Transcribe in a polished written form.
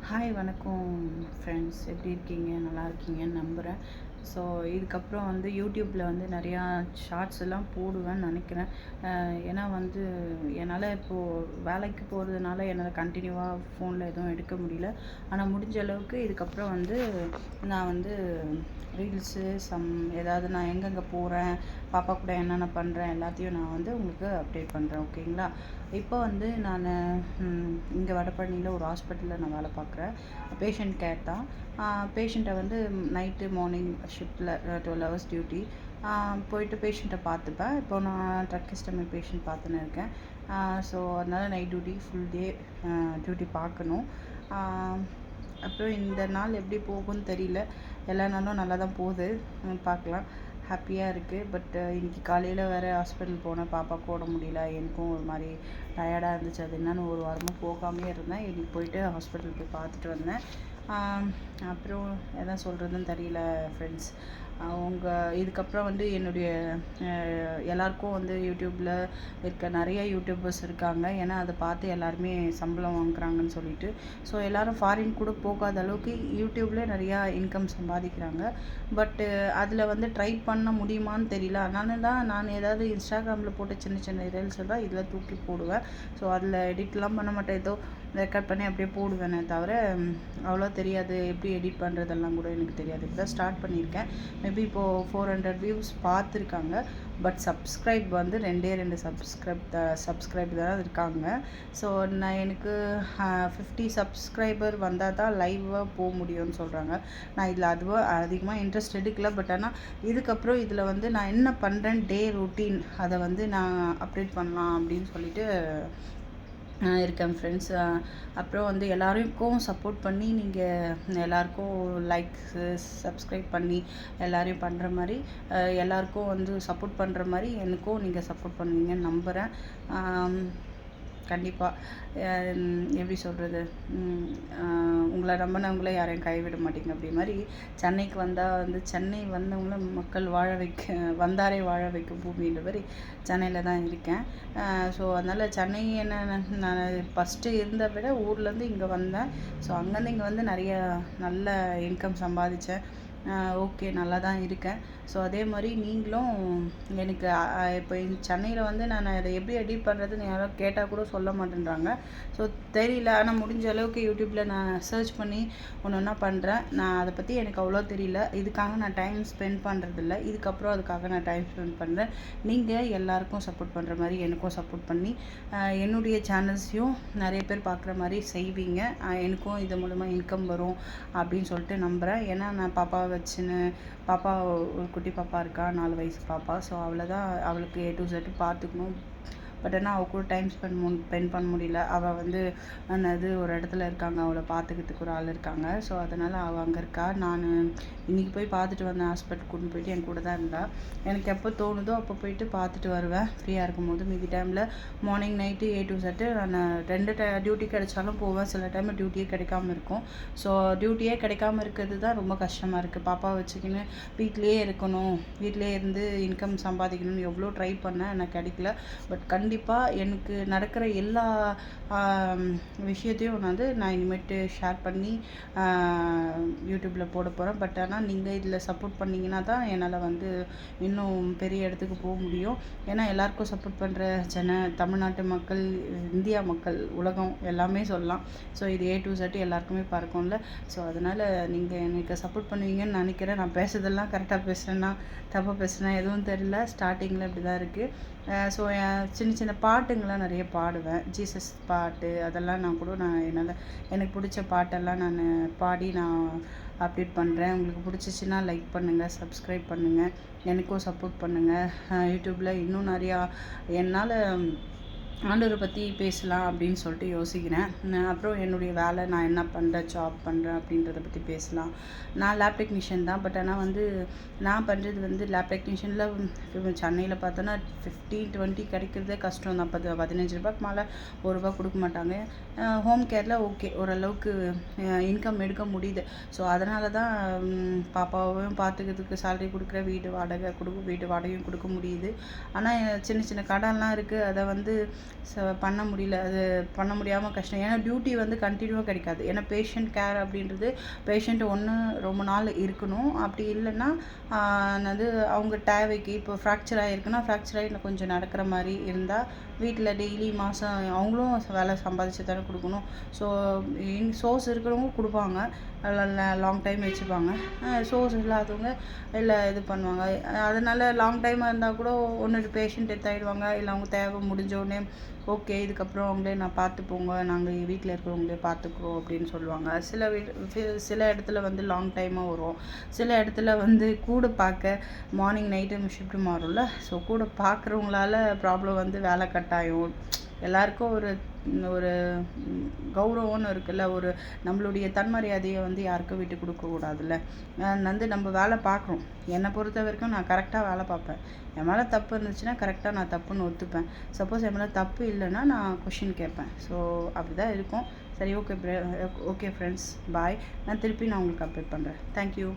Hi வணக்கம் friends, எப்படி இருக்கீங்க? நல்லா இருக்கீங்கன்னு நம்புகிறேன். ஸோ இதுக்கப்புறம் வந்து யூடியூப்பில் வந்து நிறையா ஷார்ட்ஸ் எல்லாம் போடுவேன்னு நினைக்கிறேன். ஏன்னா வந்து என்னால் இப்போது வேலைக்கு போகிறதுனால என்னால் கண்டினியூவாக ஃபோனில் எதுவும் எடுக்க முடியல. ஆனால் முடிஞ்ச அளவுக்கு இதுக்கப்புறம் வந்து நான் வந்து ரீல்ஸு ஏதாவது நான் எங்கெங்கே போகிறேன், பாப்பா கூட என்னென்ன பண்ணுறேன் எல்லாத்தையும் நான் வந்து உங்களுக்கு அப்டேட் பண்ணுறேன். ஓகேங்களா? இப்போ வந்து நான் இங்கே வடபழனியில் ஒரு ஹாஸ்பிட்டலில் நான் வேலை பார்க்குறேன். பேஷண்ட் கேர் தான். பேஷண்ட்டை வந்து நைட்டு மார்னிங் ஷிஃப்ட்டில் 12 ஹவர்ஸ் டியூட்டி போயிட்டு பேஷண்ட்டை பார்த்துப்பேன். இப்போ நான் ட்ரக்கிஸ்டமி பேஷண்ட் பார்த்துன்னு இருக்கேன். ஸோ அதனால் night duty full day duty பார்க்கணும். அப்புறம் இந்த நாள் எப்படி போகும்னு தெரியல. எல்லா நாளும் நல்லா தான் போகுது. பார்க்கலாம். ஹாப்பியாக இருக்குது. பட் இன்றைக்கி காலையில் வேறு ஹாஸ்பிட்டல் போனேன். பாப்பாவுக்கு ஓட முடியல. எனக்கும் ஒரு மாதிரி டயர்டாக இருந்துச்சு. அது என்னன்னு ஒரு வாரமாக போகாமே இருந்தேன். இன்றைக்கி போயிட்டு ஹாஸ்பிட்டல் போய் பார்த்துட்டு வந்தேன். அப்புறம் எதை சொல்கிறதுன்னு தெரியல ஃப்ரெண்ட்ஸ். அவங்க இதுக்கப்புறம் வந்து என்னுடைய எல்லாருக்கும் வந்து யூடியூப்பில் இருக்க நிறைய யூடியூபர்ஸ் இருக்காங்க. ஏன்னா அதை பார்த்து எல்லாருமே சம்பளம் வாங்குறாங்கன்னு சொல்லிட்டு. ஸோ எல்லோரும் ஃபாரின் கூட போகாத அளவுக்கு யூடியூப்லேயே நிறையா இன்கம் சம்பாதிக்கிறாங்க. பட்டு அதில் வந்து ட்ரை பண்ண முடியுமான்னு தெரியல. அதனால தான் நான் ஏதாவது இன்ஸ்டாகிராமில் போட்டு சின்ன சின்ன ரீல்ஸ் எல்லாம் இதில் தூக்கி போடுவேன். ஸோ அதில் எடிட்லாம் பண்ண மாட்டேன். ஏதோ ரெக்கார்ட் பண்ணி அப்படியே போடுவேனே தவிர அவ்வளோ தெரியாது. எப்படி எடிட் பண்ணுறதெல்லாம் கூட எனக்கு தெரியாது. இப்போ தான் ஸ்டார்ட் பண்ணியிருக்கேன். மேபி இப்போது 400 வியூஸ் பார்த்துருக்காங்க. பட் சப்ஸ்கிரைப் வந்து 2 சப்ஸ்கிரைப் தான் இருக்காங்க. ஸோ எனக்கு 50 சப்ஸ்கிரைபர் வந்தால் தான் லைவாக போக முடியும்னு சொல்கிறாங்க. நான் இதில் அதுவாக அதிகமாக இன்ட்ரெஸ்ட் எடுக்கல. பட் ஆனால் இதுக்கப்புறம் இதில் வந்து நான் என்ன பண்ணுறேன், டே ரொட்டீன் அதை வந்து நான் அப்டேட் பண்ணலாம் அப்படின்னு சொல்லிட்டு இருக்கேன் ஃப்ரெண்ட்ஸ். அப்புறம் வந்து எல்லாருக்கும் சப்போர்ட் பண்ணி நீங்கள் எல்லாருக்கும் லைக்ஸு சப்ஸ்கிரைப் பண்ணி எல்லோரையும் பண்ணுற மாதிரி எல்லாருக்கும் வந்து சப்போர்ட் பண்ணுற மாதிரி எனக்கும் நீங்கள் சப்போர்ட் பண்ணுவீங்கன்னு நம்புகிறேன். கண்டிப்பாக எப்படி சொல்கிறது, உங்களை நம்பினவங்கள யாரையும் கைவிட மாட்டீங்க. அப்படி மாதிரி சென்னைக்கு வந்தால் வந்து சென்னை வந்தவங்கள மக்கள் வாழ வந்தாரே வாழ வைக்கும் பூமின்ற மாதிரி சென்னையில் தான் இருக்கேன். ஸோ அதனால் சென்னை என்ன நான் ஃபஸ்ட்டு இருந்த விட ஊர்லேருந்து இங்கே வந்தேன். ஸோ அங்கேருந்து இங்கே வந்து நிறைய நல்ல இன்கம் சம்பாதிச்சேன். ஓகே, நல்லா தான் இருக்கேன். ஸோ அதே மாதிரி நீங்களும் எனக்கு இப்போ சென்னையில் வந்து நான் அதை எப்படி எடிட் பண்ணுறதுன்னு யாரோ கேட்டால் கூட சொல்ல மாட்டேன்றாங்க. ஸோ தெரியல. ஆனால் முடிஞ்ச அளவுக்கு யூடியூப்பில் நான் சர்ச் பண்ணி ஒன்று ஒன்றா பண்ணுறேன். நான் அதை பற்றி எனக்கு அவ்வளோ தெரியல. இதுக்காக நான் டைம் ஸ்பெண்ட் பண்ணுறதில்ல. இதுக்கப்புறம் அதுக்காக நான் டைம் ஸ்பெண்ட் பண்ணுறேன். நீங்கள் எல்லாருக்கும் சப்போர்ட் பண்ணுற மாதிரி எனக்கும் சப்போர்ட் பண்ணி என்னுடைய சேனல்ஸையும் நிறைய பேர் பார்க்குற மாதிரி செய்வீங்க. எனக்கும் இது மூலமாக இன்கம் வரும் அப்படின்னு சொல்லிட்டு நம்புகிறேன். ஏன்னா நான் பாப்பாவை வச்சுன்னு பாப்பா ஒரு குட்டி பாப்பா இருக்கா, 4 வயசு பாப்பா. ஸோ அவளுக்கு A to Z பார்த்துக்கணும். பட் ஆனால் அவள் கூட டைம் ஸ்பெண்ட் பண்ண முடியல. அவள் வந்து ஒரு இடத்துல இருக்காங்க, அவளை பார்த்துக்கிறதுக்கு ஒரு ஆள் இருக்காங்க. ஸோ அதனால் அவள் அங்கே இருக்கா. நான் இன்றைக்கி போய் பார்த்துட்டு வந்தேன். ஹாஸ்பிட்டல் கூட்டின்னு போயிட்டு என் கூட தான் இருந்தாள். எனக்கு எப்போ தோணுதோ அப்போ போயிட்டு பார்த்துட்டு வருவேன் ஃப்ரீயாக இருக்கும்போது. மீதி டைமில் morning night A to Z நான் 2 டியூட்டி கிடைச்சாலும் போவேன். சில டைமில் டியூட்டியே கிடைக்காம இருக்கும். ஸோ டியூட்டியே கிடைக்காம இருக்கிறது தான் ரொம்ப கஷ்டமாக இருக்குது. பாப்பாவை வச்சுக்கின்னு வீட்டிலேயே இருக்கணும், வீட்டிலே இருந்து இன்கம் சம்பாதிக்கணும்னு எவ்வளோ ட்ரை பண்ணேன், எனக்கு கிடைக்கல. பட் கண்டிப்பாக எனக்கு நடக்கிற எல்லா விஷயத்தையும் நான் இனிமேட்டு ஷேர் பண்ணி யூடியூப்பில் போட போகிறேன். பட் ஆனால் நீங்கள் இதில் சப்போர்ட் பண்ணிங்கன்னா தான் என்னால் வந்து இன்னும் பெரிய இடத்துக்கு போக முடியும். ஏன்னா எல்லாருக்கும் சப்போர்ட் பண்ணுற தமிழ்நாட்டு மக்கள், இந்தியா மக்கள், உலகம் எல்லாமே சொல்லலாம். ஸோ இது A to Z எல்லாருக்குமே பார்க்கும்ல. ஸோ அதனால் நீங்கள் எனக்கு சப்போர்ட் பண்ணுவீங்கன்னு நினைக்கிறேன். நான் பேசுறதெல்லாம் கரெக்டாக பேசுகிறேன்னா தப்பாக பேசுகிறேன்னா எதுவும் தெரியல. ஸ்டார்டிங்கில் இப்படி தான் இருக்குது. ஸோ சின்ன சின்ன பாட்டுங்கள்லாம் நிறைய பாடுவேன். ஜீசஸ் பாட்டு அதெல்லாம் எனக்கு பிடிச்ச பாட்டெல்லாம் நான் பாடி நான் அப்டேட் பண்ணுறேன். உங்களுக்கு பிடிச்சிச்சின்னா லைக் பண்ணுங்கள், சப்ஸ்கிரைப் பண்ணுங்கள், எனக்கும் சப்போர்ட் பண்ணுங்கள். யூடியூப்பில் இன்னும் நிறையா என்னால் ஆண்டவரை பற்றி பேசலாம் அப்படின்னு சொல்லிட்டு யோசிக்கிறேன். அப்புறம் என்னுடைய வேலை, நான் என்ன பண்ணுறேன், ஜாப் பண்ணுறேன் அப்படின்றத பற்றி பேசலாம். நான் லேப் டெக்னீஷியன் தான். பட் ஆனால் வந்து நான் பண்ணுறது வந்து லேப் டெக்னீஷியனில் சென்னையில் பார்த்தோன்னா 15-20 கிடைக்கிறதே கஷ்டம் தான். 15 ரூபாய்க்கு மேலே ₹1 கொடுக்க மாட்டாங்க. ஹோம் கேரில் ஓகே, ஓரளவுக்கு இன்கம் எடுக்க முடியுது. ஸோ அதனால தான் பாப்பாவையும் பார்த்துக்கிறதுக்கு சேலரி கொடுக்குற, வீட்டு வாடகையும் கொடுக்க முடியுது. ஆனால் சின்ன சின்ன கடன்லாம் இருக்குது. அதை வந்து பண்ண முடியல, அது பண்ண முடியாமல் கஷ்டம். ஏன்னா டியூட்டி வந்து கண்டினியூவாக கிடைக்காது. ஏன்னா பேஷண்ட் கேர் அப்படின்றது பேஷண்ட் ஒன்று ரொம்ப நாள் இருக்கணும். அப்படி இல்லைன்னா அது அவங்க தேவைக்கு இப்போ ஃப்ராக்சர் ஆகிருக்குன்னா ஃப்ராக்சர் ஆகி இன்னும் கொஞ்சம் நடக்கிற மாதிரி இருந்தால் வீட்டில் டெய்லி மாதம் அவங்களும் வேலை சம்பாதிச்சு தானே கொடுக்கணும். ஸோ சோர்ஸ் இருக்கிறவங்க கொடுப்பாங்க, லாங் டைம் வச்சுப்பாங்க. சோர்ஸ் இல்லாதவங்க இல்லை இது பண்ணுவாங்க. அதனால் லாங் டைமாக இருந்தால் கூட ஒன்று பேஷண்ட் டெத் ஆகிடுவாங்க. இல்லை அவங்க தேவை முடிஞ்சோடனே ஓகே இதுக்கப்புறம் அவங்களே நான் பார்த்துப்போங்க, நாங்கள் வீட்டில் இருக்கிறவங்களே பார்த்துக்குறோம் அப்படின்னு சொல்லுவாங்க. சில இடத்துல வந்து லாங் டைமாக வரும். சில இடத்துல வந்து கூட பார்க்க மார்னிங் நைட்டு ஷிஃப்ட் மாறும்ல. ஸோ கூட பார்க்குறவங்களால ப்ராப்ளம் வந்து வேலை கட்டாயம். எல்லாருக்கும் ஒரு ஒரு கௌரவம்னு இருக்குல்ல, ஒரு நம்மளுடைய தன்மரியாதையை வந்து யாருக்கும் விட்டு கொடுக்கக்கூடாதுல்ல. வந்து நம்ம வேலை பார்க்குறோம். என்னை பொறுத்த வரைக்கும் நான் கரெக்டாக வேலை பார்ப்பேன். என் மேலே தப்பு இருந்துச்சுன்னா கரெக்டாக நான் தப்புன்னு ஒத்துப்பேன். சப்போஸ் என் மேலே தப்பு இல்லைன்னா நான் கொஷின் கேட்பேன். ஸோ அப்படி தான் இருக்கும். சரி, ஓகே ஃப்ரெண்ட்ஸ், பாய். நான் உங்களுக்கு அப்டேட் பண்ணுறேன். தேங்க்யூ.